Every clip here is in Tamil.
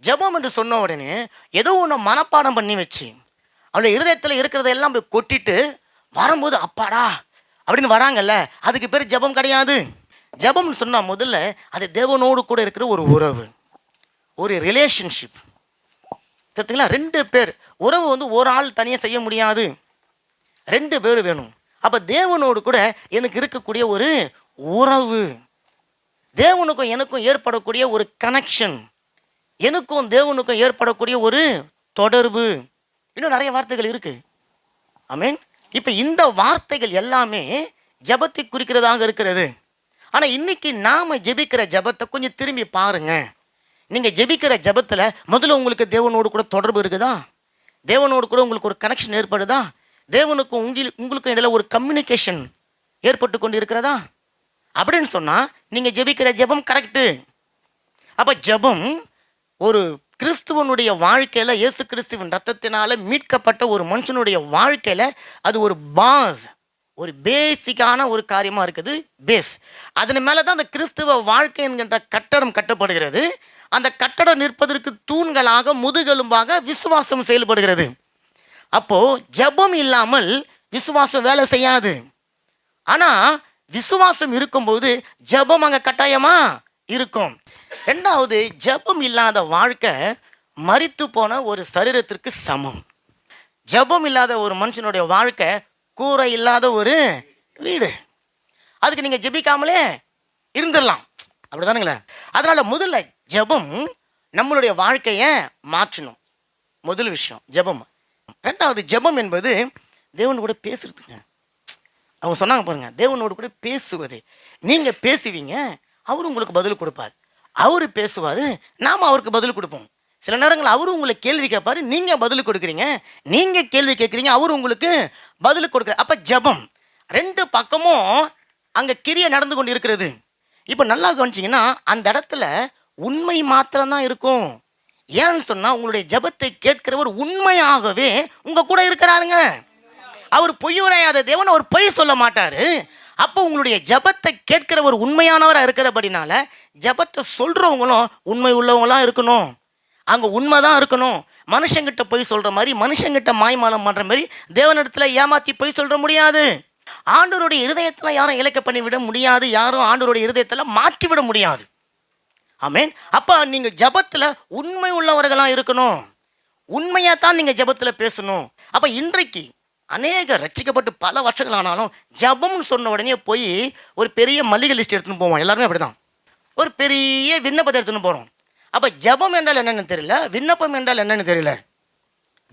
ஜெபம் என்று சொன்ன உடனே ஏதோ ஒன்று மனப்பாடம் பண்ணி வச்சு அவளுடைய இருதயத்தில் இருக்கிறதெல்லாம் போய் கொட்டிட்டு வரும்போது அப்பாடா அப்படின்னு வராங்கல்ல, அதுக்கு பேர் ஜெபம் கிடையாது. ஜெபம்னு சொன்னால் முதல்ல அது தேவனோடு கூட இருக்கிற ஒரு உறவு, ஒரு ரிலேஷன்ஷிப். தெரியுங்களா? 2 பேர் உறவு ஒரு ஆள் தனியாக செய்ய முடியாது, 2 பேர் வேணும். அப்போ தேவனோடு கூட எனக்கு இருக்கக்கூடிய ஒரு உறவு, தேவனுக்கும் எனக்கும் ஏற்படக்கூடிய ஒரு கனெக்ஷன், எனக்கும் தேவனுக்கும் ஏற்படக்கூடிய ஒரு தொடர்பு, இன்னும் நிறைய வார்த்தைகள் இருக்கு. ஆமென். இப்போ இந்த வார்த்தைகள் எல்லாமே ஜெபத்தை குறிக்கிறதாக இருக்கிறது. ஆனால் இன்னைக்கு நாம ஜெபிக்கிற ஜெபத்தை கொஞ்சம் திரும்பி பாருங்க. நீங்கள் ஜெபிக்கிற ஜெபத்தில் முதல்ல உங்களுக்கு தேவனோடு கூட தொடர்பு இருக்குதா? தேவனோடு கூட உங்களுக்கு ஒரு கனெக்ஷன் ஏற்படுதா? தேவனுக்கும் உங்களுக்கும் இதில் ஒரு கம்யூனிகேஷன் ஏற்பட்டு கொண்டு இருக்கிறதா? அப்படின்னு சொன்னால் நீங்கள் ஜெபிக்கிற ஜெபம் கரெக்டு. அப்போ ஜெபம் ஒரு கிறிஸ்துவனுடைய வாழ்க்கையில், இயேசு கிறிஸ்துவின் ரத்தத்தினால மீட்கப்பட்ட ஒரு மனுஷனுடைய வாழ்க்கையில் அது ஒரு பாஸ், ஒரு பேசிக்கான ஒரு காரியமாக இருக்குது. பேஸ் அதன் மேலே தான் அந்த கிறிஸ்துவ வாழ்க்கை என்கின்ற கட்டடம் கட்டப்படுகிறது. அந்த கட்டடம் நிற்பதற்கு தூண்களாக, முதுகெலும்பாக விசுவாசம் செயல்படுகிறது. அப்போது ஜெபம் இல்லாமல் விசுவாசம் வேலை செய்யாது. ஆனால் விசுவாசம் இருக்கும்போது ஜெபம் அங்கே கட்டாயமாக இருக்கும். 2வது, ஜெபம் இல்லாத வாழ்க்கை மரித்து போன ஒரு சரீரத்திற்கு சமம். ஜெபம் இல்லாத ஒரு மனுஷனுடைய வாழ்க்கை கூரை இல்லாத ஒரு வீடு. அதுக்கு நீங்கள் ஜெபிக்காமலே இருந்துடலாம், அப்படிதானுங்களே? அதனால் முதல்ல ஜெபம் நம்மளுடைய வாழ்க்கையை மாற்றணும். முதல் விஷயம் ஜெபம். 2வது, ஜெபம் என்பது தேவனோடு கூட பேசுறதுங்க. அவங்க சொன்னாங்க பாருங்க, தேவனோடு கூட பேசுவது. நீங்கள் பேசுவீங்க, அவர் உங்களுக்கு பதில் கொடுப்பார். அவர் பேசுவார், நாம் அவருக்கு பதில் கொடுப்போம். சில நேரங்கள் அவர் உங்களை கேள்வி கேட்பார், நீங்கள் பதில் கொடுக்குறீங்க. நீங்கள் கேள்வி கேட்குறீங்க, அவர் உங்களுக்கு பதில் கொடுக்குறார். அப்போ ஜெபம் 2 பக்கமும் அங்கே கிரியை நடந்து கொண்டு இருக்கிறது. இப்போ நல்லா கவனிச்சிங்கன்னா அந்த இடத்துல உண்மை மாத்திரம்தான் இருக்கும். ஏன்னு சொன்னால் உங்களுடைய ஜெபத்தை கேட்கிறவர் உண்மையாகவே உங்கள் கூட இருக்கிறாருங்க. அவர் பொய் உரையாத தேவன், அவர் பொய் சொல்ல மாட்டார். அப்போ உங்களுடைய ஜெபத்தை கேட்கிறவர் உண்மையானவராக இருக்கிறபடினால ஜெபத்தை சொல்கிறவங்களும் உண்மை உள்ளவங்களாம் இருக்கணும். அங்கே உண்மை தான் இருக்கணும். மனுஷங்கிட்ட பொய் சொல்கிற மாதிரி, மனுஷங்கிட்ட மாய்மாலம் பண்ணுற மாதிரி தேவனிடத்தில் ஏமாற்றி பொய் சொல்கிற முடியாது. ஆண்டவருடைய இருதயத்தில் யாரும் இலக்க பண்ணி விட முடியாது, யாரும் ஆண்டவருடைய இருதயத்தில் மாற்றி விட முடியாது. ஆமென். அப்போ நீங்கள் ஜெபத்தில் உண்மை உள்ளவர்களாக இருக்கணும், உண்மையாக தான் நீங்கள் ஜெபத்தில் பேசணும். அப்போ இன்றைக்கு அநேக ரட்சிக்கப்பட்டு பல வருஷங்கள் ஆனாலும் ஜெபம்னு சொன்ன உடனே போய் ஒரு பெரிய மல்லிகை லிஸ்ட் எடுத்துன்னு போவோம். எல்லாருமே அப்படி தான் ஒரு பெரிய விண்ணப்பத்தை எடுத்துன்னு போகிறோம். அப்போ ஜெபம் என்றால் என்னென்னு தெரியல, விண்ணப்பம் என்றால் என்னென்னு தெரியல.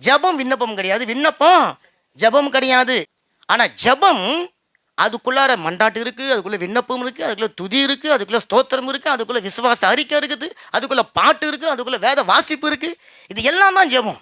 ஜெபம் விண்ணப்பம் கிடையாது, விண்ணப்பம் ஜெபம் கிடையாது. ஆனால் ஜெபம் அதுக்குள்ளார மண்டாட்டு இருக்குது, அதுக்குள்ளே விண்ணப்பம் இருக்குது, அதுக்குள்ளே துதி இருக்குது, அதுக்குள்ளே ஸ்தோத்திரம் இருக்குது, அதுக்குள்ளே விசுவாச அறிக்கை இருக்குது, அதுக்குள்ளே பாட்டு இருக்குது, அதுக்குள்ளே வேத வாசிப்பு இருக்குது. இது எல்லாம் தான் ஜெபம்.